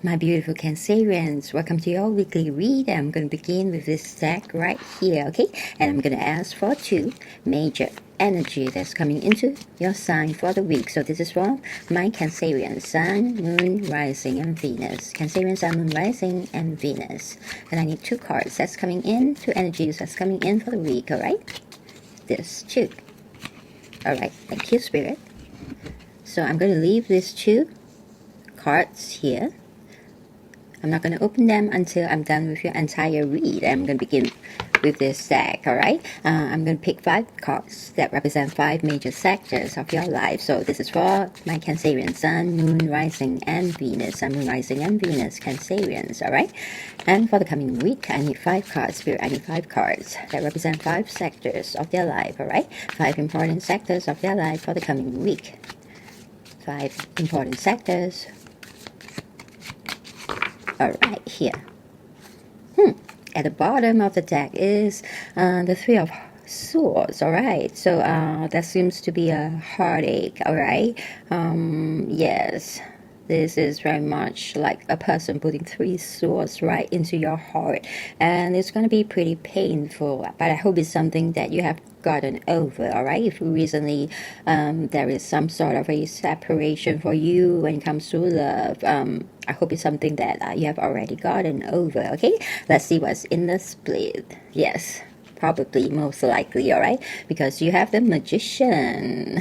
My beautiful Cancerians, welcome to your weekly read. I'm going to begin with this deck right here, okay? And I'm going to ask for 2 major energy that's coming into your sign for the week. So this is from my Cancerian Sun, Moon, Rising, and Venus. Cancerian Sun, Moon, Rising, and Venus. And I need 2 cards that's coming in, 2 energies that's coming in for the week, alright? This 2. Alright, thank you, Spirit. So I'm going to leave these 2 cards here. I'm not going to open them until I'm done with your entire read. I'm going to begin with this deck, alright? I'm going to pick 5 cards that represent 5 major sectors of your life. So this is for my Cancerian Sun, Moon, Rising, and Venus. Sun, Moon, Rising, and Venus, Cancerians, alright? And for the coming week, I need 5 cards, Spirit. I need 5 cards that represent 5 sectors of their life, alright? 5 important sectors of their life for the coming week. 5 important sectors. Alright, here. At the bottom of the deck is the 3 of Swords, alright? So that seems to be a heartache, alright? Yes. This is very much like a person putting 3 swords right into your heart. And it's going to be pretty painful. But I hope it's something that you have gotten over, alright? If recently there is some sort of a separation for you when it comes to love, I hope it's something that you have already gotten over, okay? Let's see what's in the split. Yes. Probably, most likely, alright? Because you have the Magician.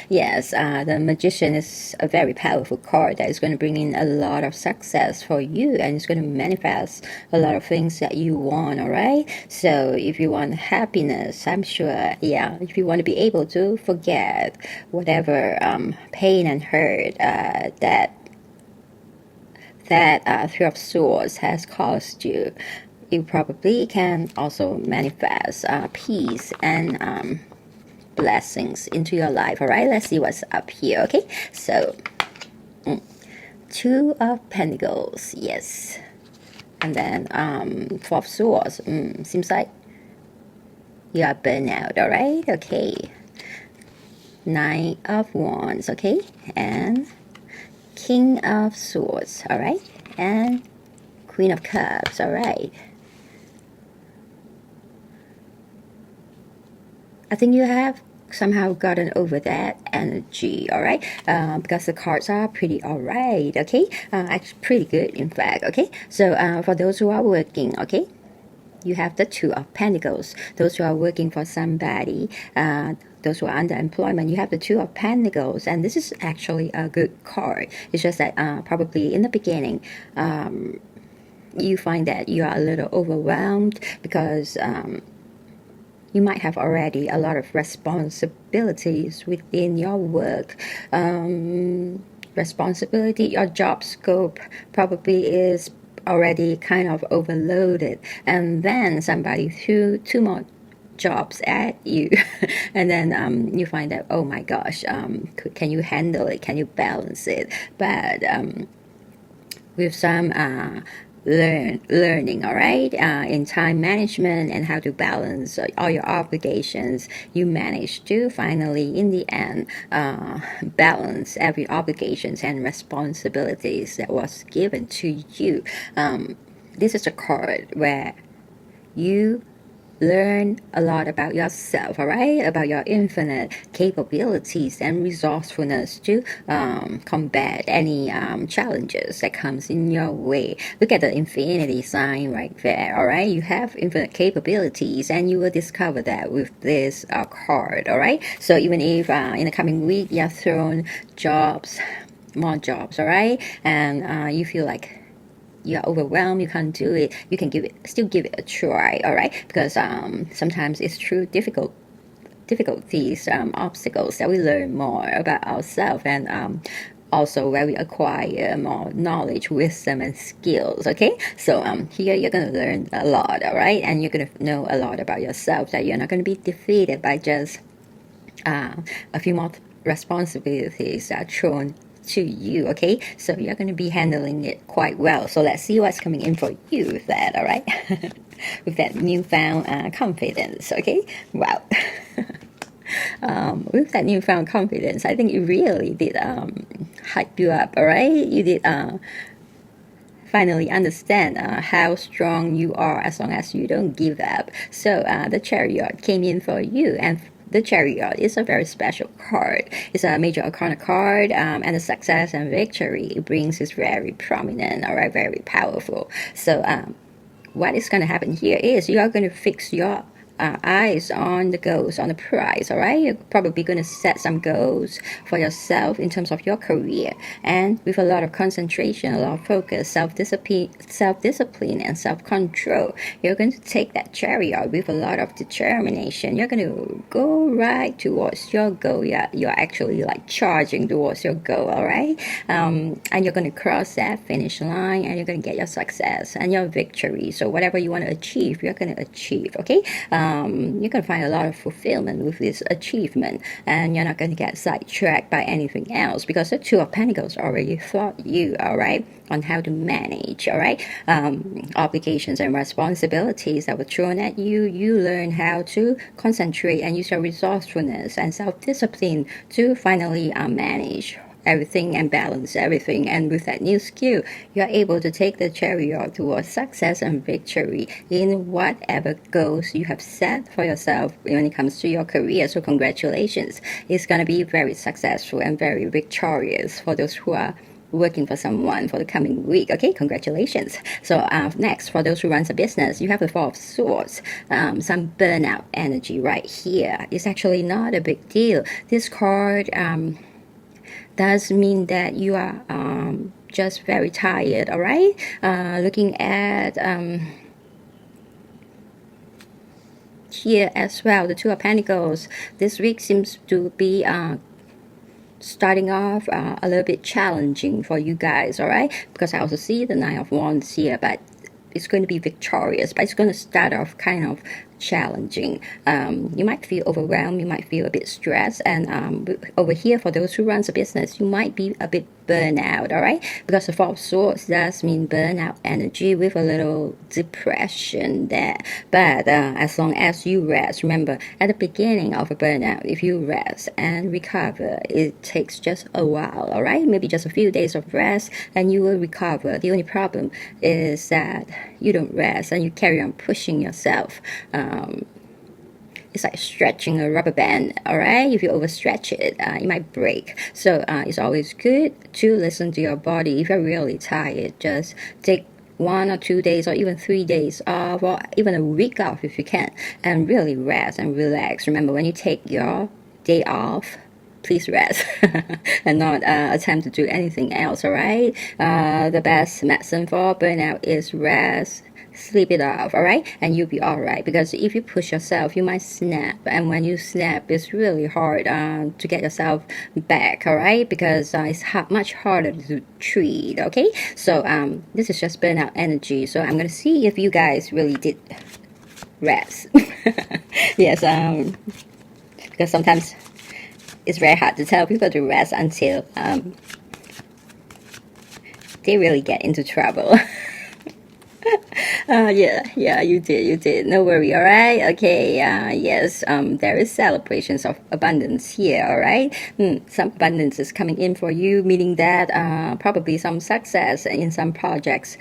Yes, the Magician is a very powerful card that is going to bring in a lot of success for you, and it's going to manifest a lot of things that you want, alright? So if you want happiness, I'm sure, yeah, if you want to be able to forget whatever pain and hurt that 3 of Swords has caused you, you probably can also manifest peace and blessings into your life. Alright, let's see what's up here, okay? So 2 of Pentacles, yes. And then 4 of Swords. Seems like you are burnt out, alright? Okay. 9 of Wands, okay? And King of Swords, alright? And Queen of Cups, alright? I think you have somehow gotten over that energy, alright? Because the cards are pretty alright, okay? Actually pretty good, in fact, okay? So for those who are working, okay? You have the 2 of Pentacles. Those who are working for somebody, those who are under employment, you have the 2 of Pentacles. And this is actually a good card. It's just that probably in the beginning, you find that you are a little overwhelmed because you might have already a lot of responsibilities within your work. Responsibility, your job scope probably is already kind of overloaded. And then somebody threw 2 more jobs at you. And then you find that, oh my gosh, can you handle it? Can you balance it? But with some learning, all right, in time management and how to balance all your obligations, you manage to finally in the end balance every obligations and responsibilities that was given to you. This is a card where you learn a lot about yourself, all right, about your infinite capabilities and resourcefulness to combat any challenges that comes in your way. Look at the infinity sign right there, all right? You have infinite capabilities, and you will discover that with this card, all right? So even if in the coming week you're thrown more jobs, all right, and you feel like you're overwhelmed, you can't do it, you can still give it a try, all right? Because sometimes it's through difficulties, obstacles that we learn more about ourselves, and also where we acquire more knowledge, wisdom, and skills, okay? So here you're going to learn a lot, all right? And you're going to know a lot about yourself, that you're not going to be defeated by just a few more responsibilities that are thrown to you, okay? So you're going to be handling it quite well. So let's see what's coming in for you with that, all right? With that newfound confidence, okay? Wow. With that newfound confidence, I think it really did hype you up, all right? You did finally understand how strong you are as long as you don't give up. So the chariot came in for you, and the chariot is a very special card. It's a major arcana card, and the success and victory it brings is very prominent, all right, very powerful. So what is going to happen here is you are going to fix your eyes on the goals, on the prize, all right? You're probably going to set some goals for yourself in terms of your career. And with a lot of concentration, a lot of focus, self-discipline, and self-control, you're going to take that chariot with a lot of determination. You're going to go right towards your goal. You're actually like charging towards your goal, all right? And you're going to cross that finish line, and you're going to get your success and your victory. So whatever you want to achieve, you're going to achieve, okay? You're going to find a lot of fulfillment with this achievement, and you're not going to get sidetracked by anything else because the Two of Pentacles already taught you, all right, on how to manage, all right, obligations and responsibilities that were thrown at you. You learn how to concentrate and use your resourcefulness and self-discipline to finally manage everything and balance everything. And with that new skill, you're able to take the chariot towards success and victory in whatever goals you have set for yourself when it comes to your career. So congratulations. It's going to be very successful and very victorious for those who are working for someone for the coming week. Okay, congratulations. So next, for those who runs a business, you have the Four of Swords. Some burnout energy right here. It's actually not a big deal. This card does mean that you are just very tired, all right? Looking at here as well, the Two of Pentacles, this week seems to be starting off a little bit challenging for you guys, all right? Because I also see the Nine of Wands here, but it's going to be victorious, but it's going to start off kind of challenging. You might feel overwhelmed, you might feel a bit stressed, and over here for those who runs a business, you might be a bit burnout, all right? Because the Four of Swords does mean burnout energy with a little depression there. But as long as you rest, remember at the beginning of a burnout, if you rest and recover, it takes just a while, all right? Maybe just a few days of rest and you will recover. The only problem is that you don't rest and you carry on pushing yourself. It's like stretching a rubber band, all right? If you overstretch it, it might break. So it's always good to listen to your body. If you're really tired, just take 1 or 2 days or even 3 days off or even a week off if you can, and really rest and relax. Remember, when you take your day off, please rest and not attempt to do anything else, all right? The best medicine for burnout is rest. Sleep it off, all right? And you'll be all right, because if you push yourself, you might snap, and when you snap, it's really hard to get yourself back, all right? Because it's much harder to treat, okay? So this is just burnout energy. So I'm gonna see if you guys really did rest. Yes, because sometimes it's very hard to tell people to rest until they really get into trouble. Yeah, you did. No worry, all right? Okay, yes, there is celebrations of abundance here, all right? Some abundance is coming in for you, meaning that probably some success in some projects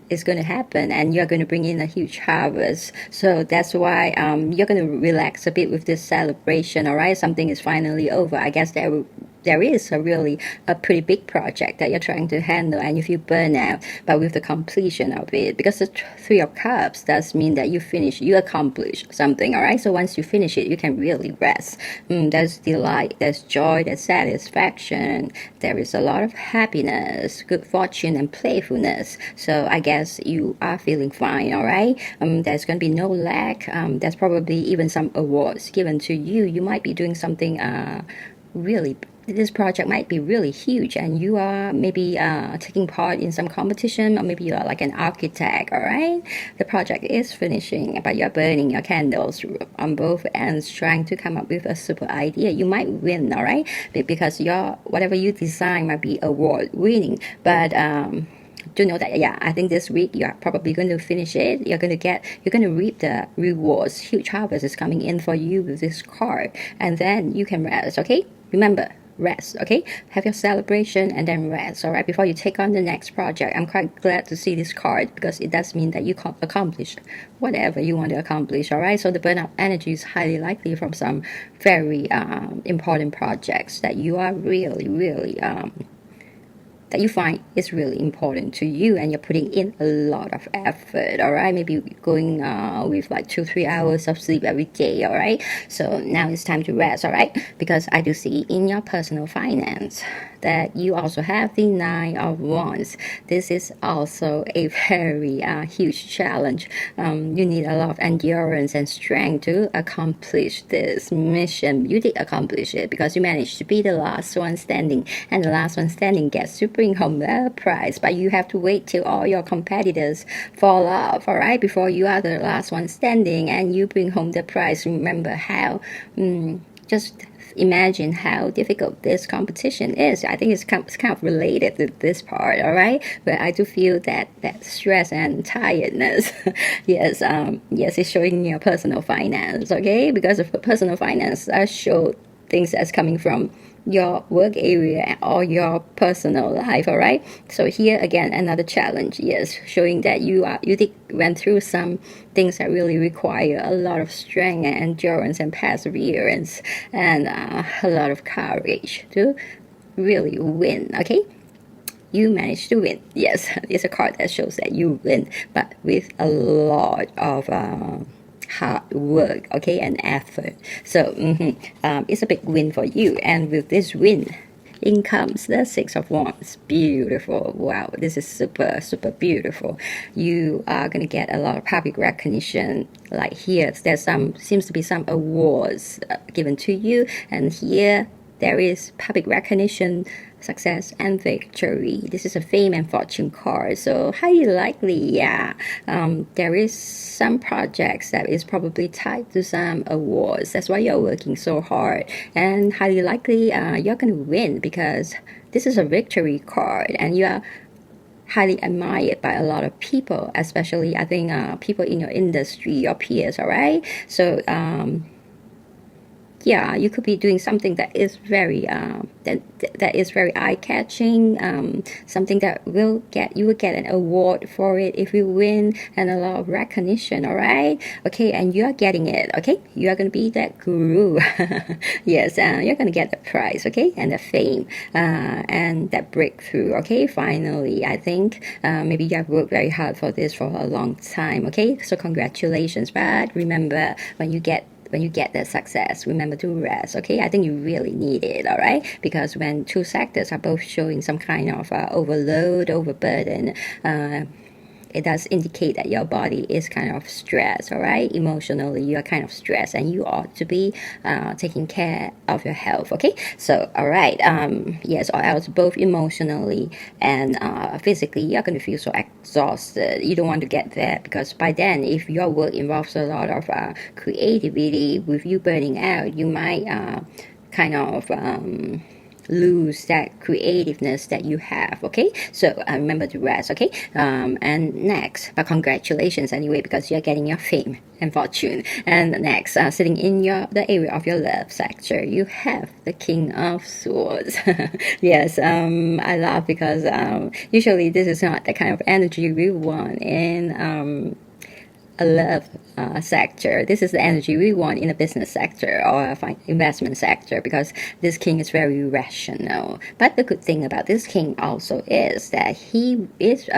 is going to happen, and you're going to bring in a huge harvest. So that's why you're going to relax a bit with this celebration, all right? Something is finally over. I guess there is a pretty big project that you're trying to handle and you feel burnout, but with the completion of it, because the Three of Cups does mean that you accomplish something, all right? So once you finish it, you can really rest. There's delight, there's joy, there's satisfaction, there is a lot of happiness, good fortune, and playfulness. So I guess you are feeling fine, all right? There's going to be no lack. There's probably even some awards given to you. You might be doing something this project might be really huge, and you are maybe taking part in some competition, or maybe you are like an architect, all right? The project is finishing, but you're burning your candles on both ends, trying to come up with a super idea. You might win, all right? Because whatever you design might be award winning, but to know that, yeah, I think this week you're probably going to finish it. You're going to reap the rewards. Huge harvest is coming in for you with this card, and then you can rest. Okay, remember, rest. Okay, have your celebration and then rest. All right, before you take on the next project. I'm quite glad to see this card because it does mean that you can accomplish whatever you want to accomplish. All right, so the burnout energy is highly likely from some very important projects that you are really that you find is really important to you, and you're putting in a lot of effort. All right, maybe going with like 2-3 hours of sleep every day. All right, so now it's time to rest. All right, because I do see in your personal finance that you also have the 9 of Wands. This is also a very huge challenge. You need a lot of endurance and strength to accomplish this mission. You did accomplish it because you managed to be the last one standing, and the last one standing gets to bring home the prize. But you have to wait till all your competitors fall off, all right, before you are the last one standing and you bring home the prize. Remember how just imagine how difficult this competition is. I think it's kind of related to this part, all right? But I do feel that stress and tiredness, yes, it's showing in your personal finance, okay? Because of personal finance, I show things that's coming from your work area or your personal life, all right? So here again, another challenge, yes, showing that you went through some things that really require a lot of strength and endurance and perseverance and a lot of courage to really win, okay? You managed to win. Yes, it's a card that shows that you win, but with a lot of hard work, okay, and effort. So it's a big win for you, and with this win in comes the 6 of Wands. Beautiful. Wow, this is super beautiful. You are going to get a lot of public recognition. Like here, seems to be some awards given to you, and here there is public recognition, success, and victory. This is a fame and fortune card, so highly likely, yeah, there is some projects that is probably tied to some awards. That's why you're working so hard, and highly likely you're going to win because this is a victory card, and you are highly admired by a lot of people, especially I think people in your industry, your peers, all right? So yeah, you could be doing something that is very that is very eye-catching, something that you will get an award for it if you win, and a lot of recognition, all right? Okay, and you are getting it, okay? You are going to be that guru. Yes, you're going to get the prize, okay? And the fame and that breakthrough, okay? Finally, I think maybe you have worked very hard for this for a long time, okay? So congratulations, but remember, when you get that success, remember to rest, okay? I think you really need it, all right? Because when two sectors are both showing some kind of overload, overburden, it does indicate that your body is kind of stressed, all right? Emotionally, you are kind of stressed, and you ought to be taking care of your health, okay? So, all right, yes, or else both emotionally and physically, you're going to feel so exhausted. You don't want to get there, because by then, if your work involves a lot of creativity, with you burning out, you might kind of lose that creativeness that you have, okay? So remember to rest, okay? And next, but congratulations anyway, because you're getting your fame and fortune. And next, sitting in the area of your love sector, you have the King of Swords. Yes, I laugh because usually this is not the kind of energy we want in a love sector. This is the energy we want in a business sector or investment sector, because this king is very rational. But the good thing about this king also is that he is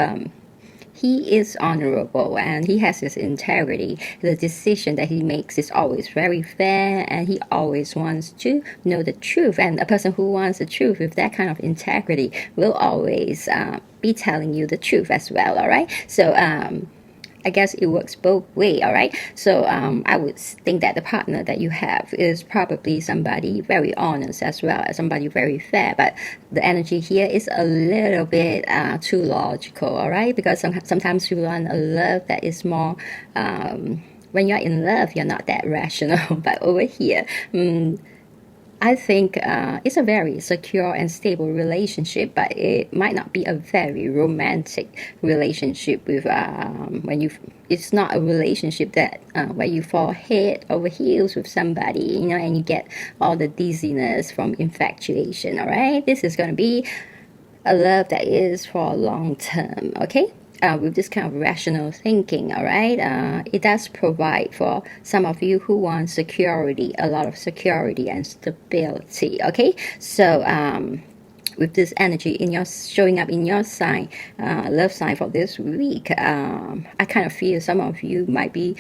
honorable, and he has his integrity. The decision that he makes is always very fair, and he always wants to know the truth. And a person who wants the truth with that kind of integrity will always be telling you the truth as well, all right? So I guess it works both ways, all right? So I would think that the partner that you have is probably somebody very honest as well as somebody very fair. But the energy here is a little bit too logical, all right? Because sometimes you want a love that is more... when you're in love, you're not that rational. But over here... I think it's a very secure and stable relationship, but it might not be a very romantic relationship. With when you, it's not a relationship that where you fall head over heels with somebody, you know, and you get all the dizziness from infatuation. All right, this is going to be a love that is for long term. Okay, with this kind of rational thinking, all right, it does provide for some of you who want security, a lot of security and stability. Okay, so with this energy in your showing up in your sign, love sign for this week, I kind of feel some of you might be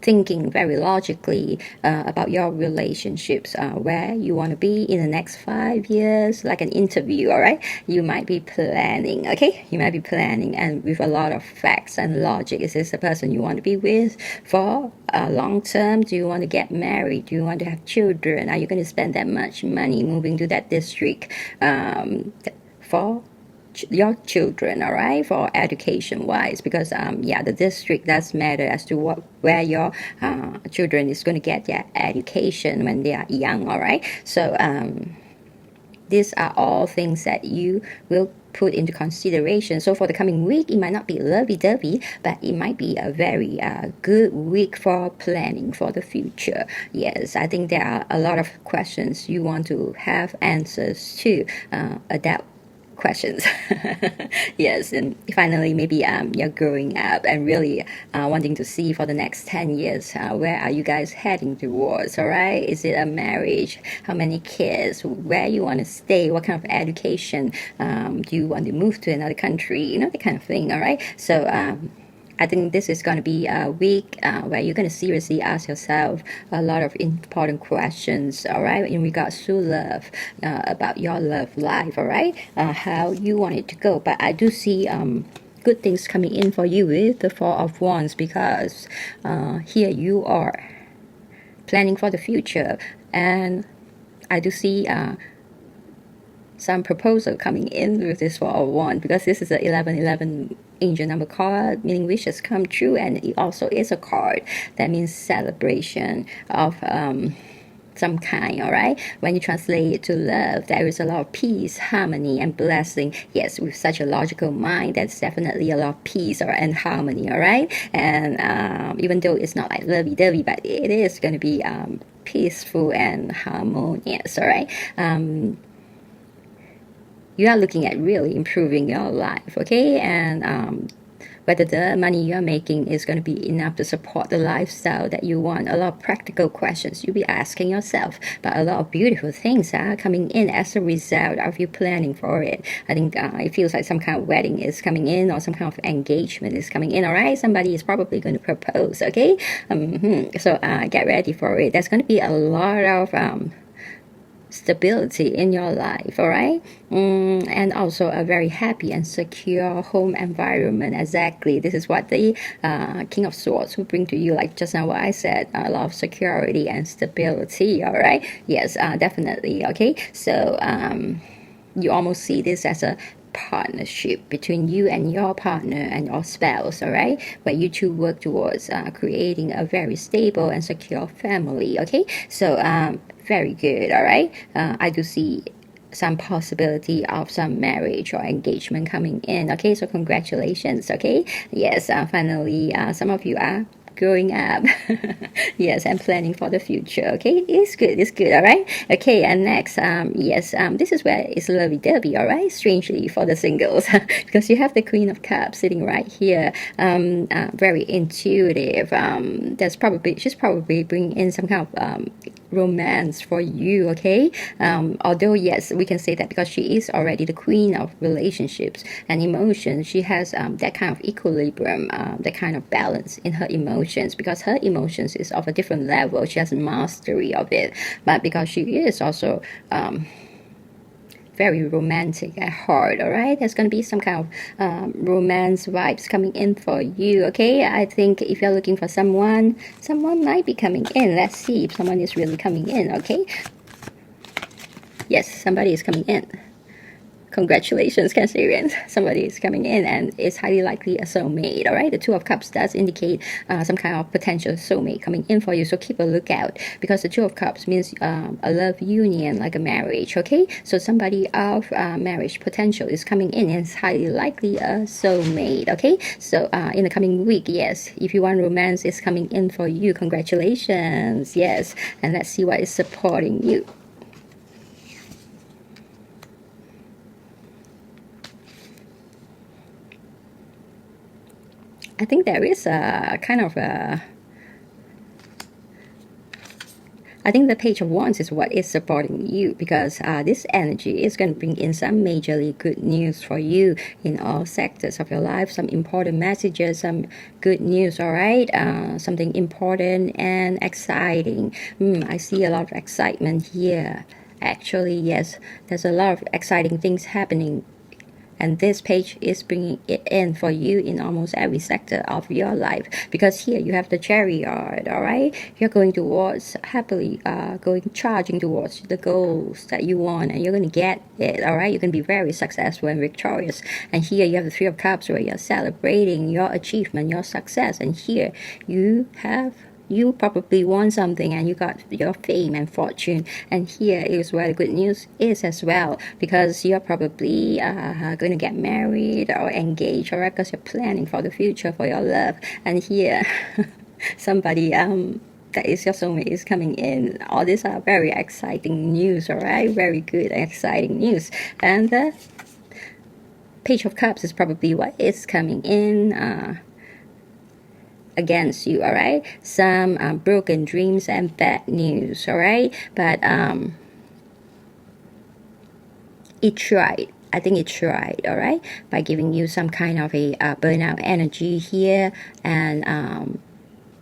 thinking very logically about your relationships, where you want to be in the next 5 years, like an interview. All right, you might be planning. Okay, you might be planning, and with a lot of facts and logic. Is this the person you want to be with for long term? Do you want to get married? Do you want to have children? Are you going to spend that much money moving to that district for your children, all right, for education wise? Because yeah, the district does matter as to where your children is going to get their education when they are young. All right, so these are all things that you will put into consideration. So for the coming week, it might not be lovey-dovey, but it might be a very good week for planning for the future. Yes, I think there are a lot of questions you want to have answers to, adapt questions. Yes, and finally, maybe you're growing up and really wanting to see for the next 10 years, where are you guys heading towards? All right, is it a marriage? How many kids? Where you want to stay? What kind of education do you want to move to another country? You know, the kind of thing. All right, so I think this is going to be a week where you're going to seriously ask yourself a lot of important questions, all right, in regards to love, about your love life, all right, how you want it to go. But I do see good things coming in for you with the Four of Wands, because here you are planning for the future, and I do see some proposal coming in with this Four of Wands, because this is a 1111 angel number card, meaning wishes come true, and it also is a card that means celebration of some kind. All right, when you translate it to love, there is a lot of peace, harmony, and blessing. Yes, with such a logical mind, that's definitely a lot of peace and harmony. All right, and even though it's not like lovey-dovey, but it is going to be peaceful and harmonious. All right, you are looking at really improving your life, okay? And whether the money you're making is going to be enough to support the lifestyle that you want. A lot of practical questions you'll be asking yourself, but a lot of beautiful things are coming in as a result of you planning for it. I think it feels like some kind of wedding is coming in, or some kind of engagement is coming in, all right? Somebody is probably going to propose, okay? So get ready for it. There's going to be a lot of stability in your life, all right, and also a very happy and secure home environment. Exactly, this is what the King of Swords will bring to you, like just now what I said, a lot of security and stability. All right, yes, definitely. Okay, so you almost see this as a partnership between you and your partner and your spouse, all right, where you two work towards creating a very stable and secure family. Okay, so very good. All right, I do see some possibility of some marriage or engagement coming in. Okay, so congratulations. Okay, yes, finally some of you are growing up. Yes, and planning for the future. Okay, it's good. All right, okay, and next, yes, this is where it's lovey-dovey. All right, strangely for the singles, because you have the Queen of Cups sitting right here, very intuitive. She's probably bringing in some kind of romance for you. Okay, although yes, we can say that because she is already the queen of relationships and emotions, she has that kind of equilibrium, that kind of balance in her emotions, because her emotions is of a different level. She has mastery of it, but because she is also very romantic at heart, all right, there's going to be some kind of romance vibes coming in for you. Okay, I think if you're looking for someone might be coming in. Let's see if someone is really coming in. Okay, yes, somebody is coming in. Congratulations, Cancerians. Somebody is coming in and it's highly likely a soulmate, all right? The Two of Cups does indicate some kind of potential soulmate coming in for you, so keep a lookout because the Two of Cups means a love union, like a marriage, okay? So somebody of marriage potential is coming in and it's highly likely a soulmate, okay? So in the coming week, yes, if you want romance, is coming in for you. Congratulations, yes. And let's see what is supporting you. I think there is a kind of a... I think the Page of Wands is what is supporting you because this energy is going to bring in some majorly good news for you in all sectors of your life. Some important messages, some good news, all right? Something important and exciting. I see a lot of excitement here. Actually, yes, there's a lot of exciting things happening. And this page is bringing it in for you in almost every sector of your life. Because here you have the Chariot, all right? You're going towards, happily charging towards the goals that you want. And you're going to get it, all right? You're going to be very successful and victorious. And here you have the Three of Cups where you're celebrating your achievement, your success. And here you probably want something and you got your fame and fortune, and here is where the good news is as well, because you're probably going to get married or engaged, all right, because you're planning for the future for your love. And here somebody that is your soulmate is coming in. All these are very exciting news, all right? Very good and exciting news. And the Page of Cups is probably what is coming in against you, all right? Some broken dreams and bad news, all right? But it tried. I think it tried, all right? By giving you some kind of a burnout energy here. And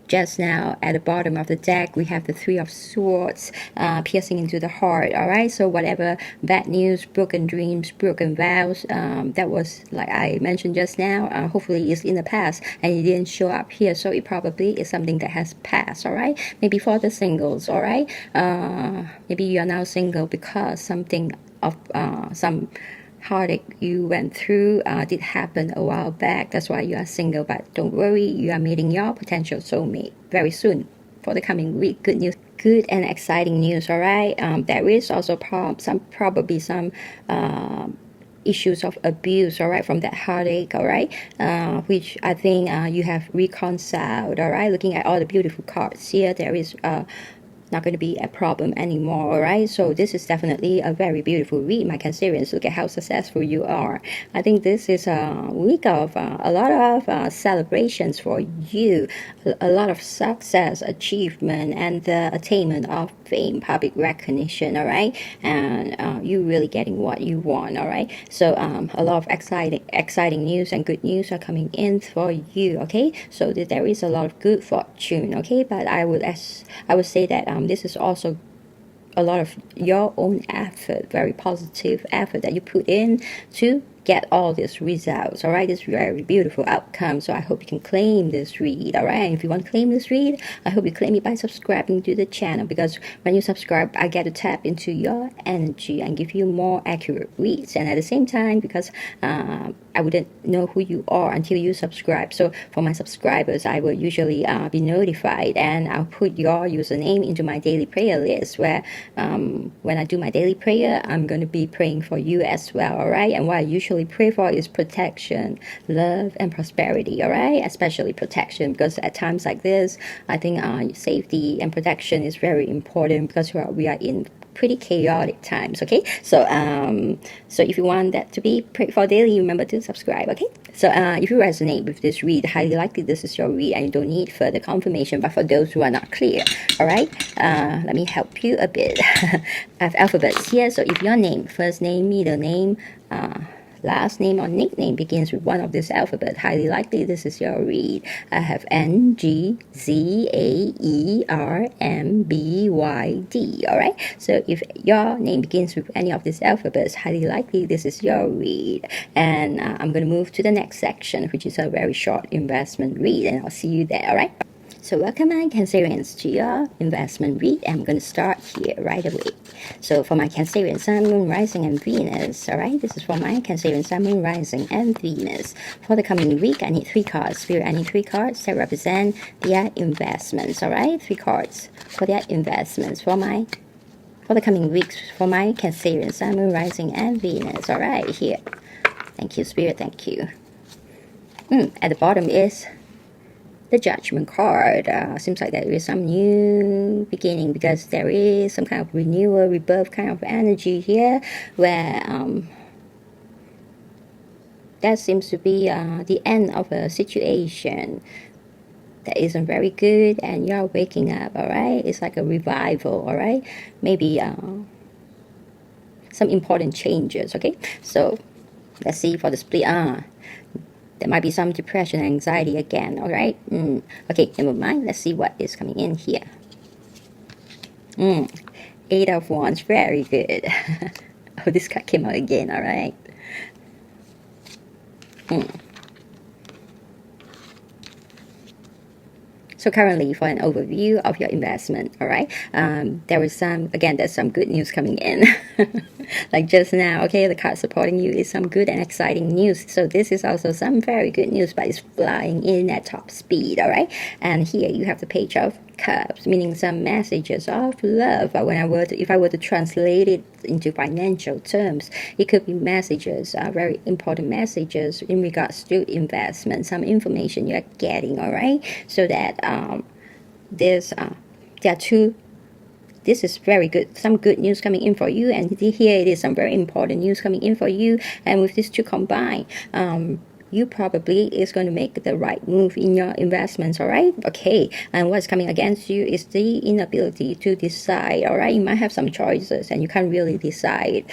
just now at the bottom of the deck we have the Three of Swords piercing into the heart, all right? So whatever bad news, broken dreams, broken vows that was, like I mentioned just now, hopefully is in the past and it didn't show up here, so it probably is something that has passed, all right? Maybe for the singles, all right? Maybe you are now single because something of some heartache you went through did happen a while back. That's why you are single, but don't worry, you are meeting your potential soulmate very soon for the coming week. Good news, good and exciting news, all right? There is also probably some issues of abuse, all right, from that heartache, all right, which I think you have reconciled, all right? Looking at all the beautiful cards here, there is not going to be a problem anymore, all right? So this is definitely a very beautiful read, my Cancerians. Look at how successful you are. I think this is a week of a lot of celebrations for you, a lot of success, achievement, and the attainment of fame, public recognition, all right? And you really getting what you want, all right? So a lot of exciting news and good news are coming in for you, okay? So there is a lot of good fortune, okay? But I would say that this is also a lot of your own effort, very positive effort that you put in to get all these results, all right? This very beautiful outcome. So I hope you can claim this read, all right? And if you want to claim this read, I hope you claim it by subscribing to the channel, because when you subscribe, I get to tap into your energy and give you more accurate reads. And at the same time, because I wouldn't know who you are until you subscribe. So for my subscribers, I will usually be notified, and I'll put your username into my daily prayer list, where when I do my daily prayer, I'm going to be praying for you as well, all right? And what I usually pray for is protection, love, and prosperity, all right? Especially protection, because at times like this, I think safety and protection is very important, because we are in pretty chaotic times, okay? So so if you want that to be prayed for daily, remember to subscribe, okay? So if you resonate with this read, highly likely this is your read and you don't need further confirmation. But for those who are not clear, all right, let me help you a bit. I have alphabets here, so if your name, first name, middle name, last name or nickname begins with one of this alphabet, highly likely this is your read. I have N, G, Z, A, E, R, M, B, Y, D, all right? So if your name begins with any of these alphabets, highly likely this is your read. And I'm going to move to the next section, which is a very short investment read, and I'll see you there, all right? So welcome my Cancerians to your investment read. I'm going to start here right away. So for my Cancerian Sun, Moon, Rising, and Venus, alright? This is for my Cancerian Sun, Moon, Rising, and Venus. For the coming week, I need 3 cards. Spirit, I need 3 cards that represent their investments, alright? 3 cards for their investments for the coming weeks for my Cancerian Sun, Moon, Rising, and Venus. Alright, here. Thank you, Spirit, thank you. At the bottom is the Judgment card. Seems like there is some new beginning because there is some kind of renewal, rebirth kind of energy here where that seems to be the end of a situation that isn't very good and you're waking up, alright? It's like a revival, alright? Maybe some important changes, okay? So let's see for the split. There might be some depression and anxiety again, alright? Okay, never mind. Let's see what is coming in here. 8 of Wands, very good. Oh, this card came out again, alright? So currently, for an overview of your investment, all right, there's some good news coming in. Like just now, okay, the card supporting you is some good and exciting news. So this is also some very good news, but it's flying in at top speed, all right? And here you have the Page of Cups, meaning some messages of love. But if I were to translate it into financial terms, it could be messages, very important messages in regards to investment, some information you're getting, all right? So that this is very good, some good news coming in for you, and here it is some very important news coming in for you, and with these two combined, you probably is going to make the right move in your investments, all right? Okay, and what's coming against you is the inability to decide, all right? You might have some choices and you can't really decide,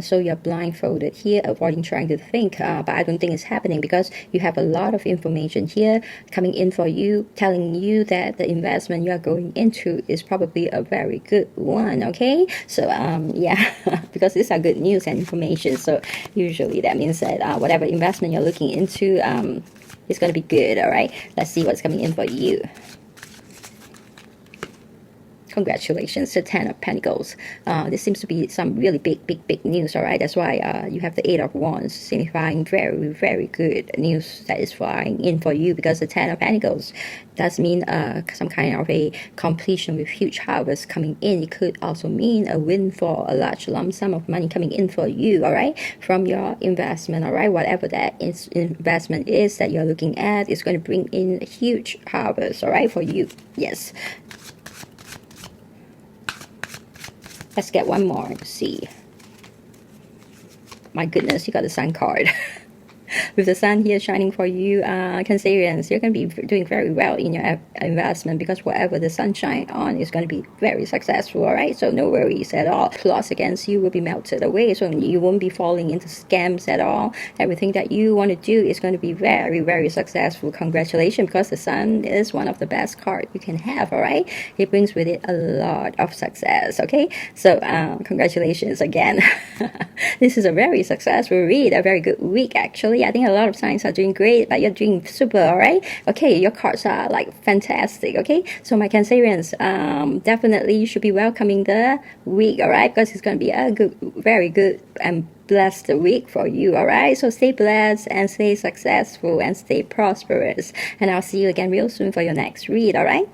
so you're blindfolded here, avoiding trying to think, but I don't think it's happening because you have a lot of information here coming in for you, telling you that the investment you're going into is probably a very good one, okay? So yeah, because these are good news and information, so usually that means that whatever investment you're looking into it's going to be good, all right? Let's see what's coming in for you. Congratulations, the 10 of Pentacles. This seems to be some really big news, all right? That's why you have the 8 of Wands, signifying very good news that is flying in for you, because the 10 of Pentacles does mean some kind of a completion with huge harvest coming in. It could also mean a windfall, a large lump sum of money coming in for you, all right, from your investment, all right? Whatever that investment is that you're looking at is going to bring in a huge harvest, all right, for you. Yes. Let's get one more to see. My goodness, you got the Sun card. With the sun here shining for you, Cancerians, you're going to be doing very well in your investment because whatever the sun shines on is going to be very successful, all right? So no worries at all. Plots against you will be melted away, so you won't be falling into scams at all. Everything that you want to do is going to be very successful. Congratulations, because the sun is one of the best cards you can have, all right? It brings with it a lot of success, okay? So congratulations again. This is a very successful read, a very good week actually. I think a lot of signs are doing great, but you're doing super, all right? Okay, your cards are like fantastic, okay? So my Cancerians, definitely you should be welcoming the week, all right? Because it's going to be a good, very good and blessed week for you, all right? So stay blessed and stay successful and stay prosperous. And I'll see you again real soon for your next read, all right?